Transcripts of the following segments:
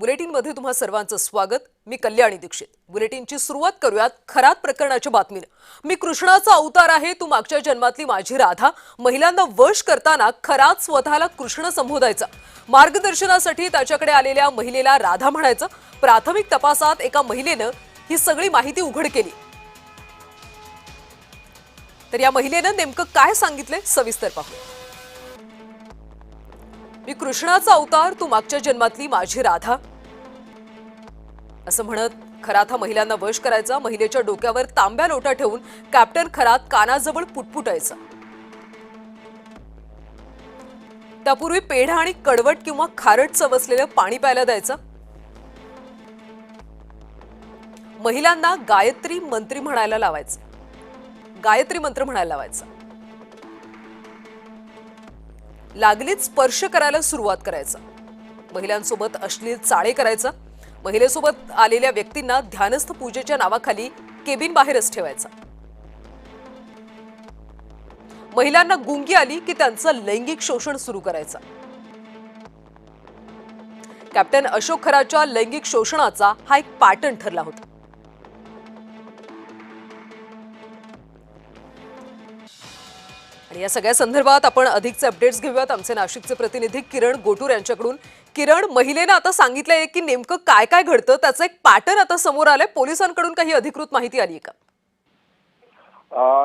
बुलेटिनमध्ये तुम्हा सर्वांचं स्वागत। मी कल्याणी दीक्षित। बुलेटिनची सुरुवात करूयात खरात प्रकरणाच्या बातमीने। मी कृष्णाचा अवतार आहे, तू मागच्या जन्मातली माझी राधा। महिलांना वश करताना खरात स्वतःला कृष्ण संबोधायचा। मार्गदर्शनासाठी त्याच्याकडे आलेल्या महिलेला राधा म्हणायचं। प्राथमिक तपासात एका महिलेनं ही सगळी माहिती उघड केली। तर या महिलेनं नेमकं काय सांगितले सविस्तर पाहू। मी कृष्णाचा अवतार, तू मागच्या जन्मातली माझी राधा असं म्हणत खरात हा महिलांना वश करायचा। महिलेच्या डोक्यावर तांब्या लोटा ठेवून कॅप्टन खरात कानाजवळ पुटपुटायचा। त्यापूर्वी पेढा आणि कडवट किंवा खारट चव असलेलं पाणी प्यायला द्यायचं। महिलांना गायत्री मंत्र म्हणायला लावायचं। लागलीच स्पर्श करायला सुरुवात करायचा। महिलांसोबत अश्लील चाळे करायचा। महिलेसोबत आलेल्या व्यक्तींना ध्यानस्थ पूजेच्या नावाखाली केबिन बाहेरच ठेवायचा। महिलांना गुंगी आली की त्यांचं लैंगिक शोषण सुरू करायचं। कॅप्टन अशोक खराच्या लैंगिक शोषणाचा हा एक पॅटर्न ठरला होता। आणि या सगळ्या संदर्भात आपण अधिकचे अपडेट्स घेऊयात आमचे नाशिकचे प्रतिनिधी किरण गोटूर यांच्याकडून। किरण, महिलेने आता सांगितलंय की नेमकं काय काय घडतं, त्याचा एक पॅटर्न आता समोर आलाय। पोलिसांकडून काही अधिकृत माहिती आली का?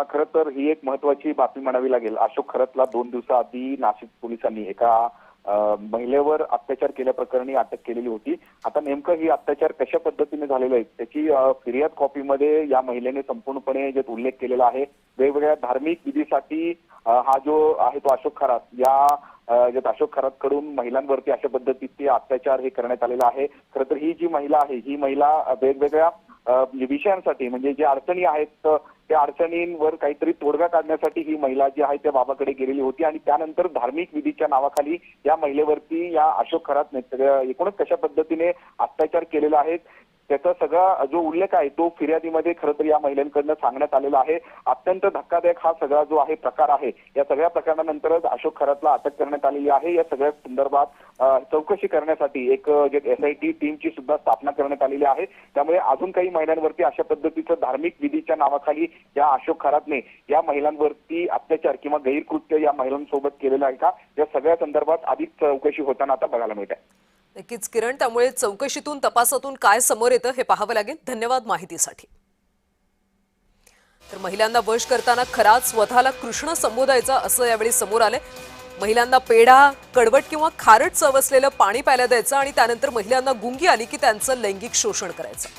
खरं तर ही एक महत्वाची बातमी म्हणावी लागेल। अशोक खरातला 2 दिवसाआधी नाशिक पोलिसांनी एका महिलेवर अत्याचार केल्याप्रकरणी अटक केलेली होती। आता नेमकं ही अत्याचार कशा पद्धतीने झालेला आहे त्याची फिर्याद कॉपीमध्ये या महिलेने संपूर्णपणे जे उल्लेख केलेला आहे। वेगवेगळ्या धार्मिक विधीसाठी हा जो आहे तो अशोक खरात या अशोक खरात कडून महिलांवरती अशा पद्धतीचे अत्याचार हे करण्यात आलेला आहे। खरं तर ही जी महिला आहे ही महिला वेगवेगळ्या विषयांसाठी म्हणजे जे अडचणी आहेत त्या अडचणींवर काहीतरी तोडगा काढण्यासाठी ही महिला जी आहे त्या बाबाकडे गेलेली होती आणि त्यानंतर धार्मिक विधीच्या नावाखाली या महिलेवरती या अशोक खरात एकूणच कशा पद्धतीने अत्याचार केलेला आहे त्याचा सगळा जो उल्लेख आहे तो फिर्यादीमध्ये खरं तर या महिलांकडून सांगण्यात आलेला आहे। अत्यंत धक्कादायक हा सगळा जो आहे प्रकार आहे। या सगळ्या प्रकरणानंतरच अशोक खरातला अटक करण्यात आलेली आहे। या सगळ्या संदर्भात चौकशी करण्यासाठी एक जे SIT टीमची सुद्धा स्थापना करण्यात आलेली आहे। त्यामुळे अजून काही महिलांवरती अशा पद्धतीचं धार्मिक विधीच्या नावाखाली या अशोक खरातने या महिलांवरती अत्याचार किंवा गैरकृत्य या महिलांसोबत केलेलं आहे का, या सगळ्या संदर्भात अधिक चौकशी होताना आता बघायला मिळत आहे। नक्कीच किरण, त्यामुळे चौकशीतून तपासातून काय समोर येतं हे पाहावं लागेल। धन्यवाद माहितीसाठी। तर महिलांना वश करताना खरात स्वतःला कृष्ण संबोधायचा असं यावेळी समोर आलंय। महिलांना पेढा, कडवट किंवा खारट चव असलेलं पाणी प्यायला द्यायचं आणि त्यानंतर महिलांना गुंगी आली की त्यांचं लैंगिक शोषण करायचं।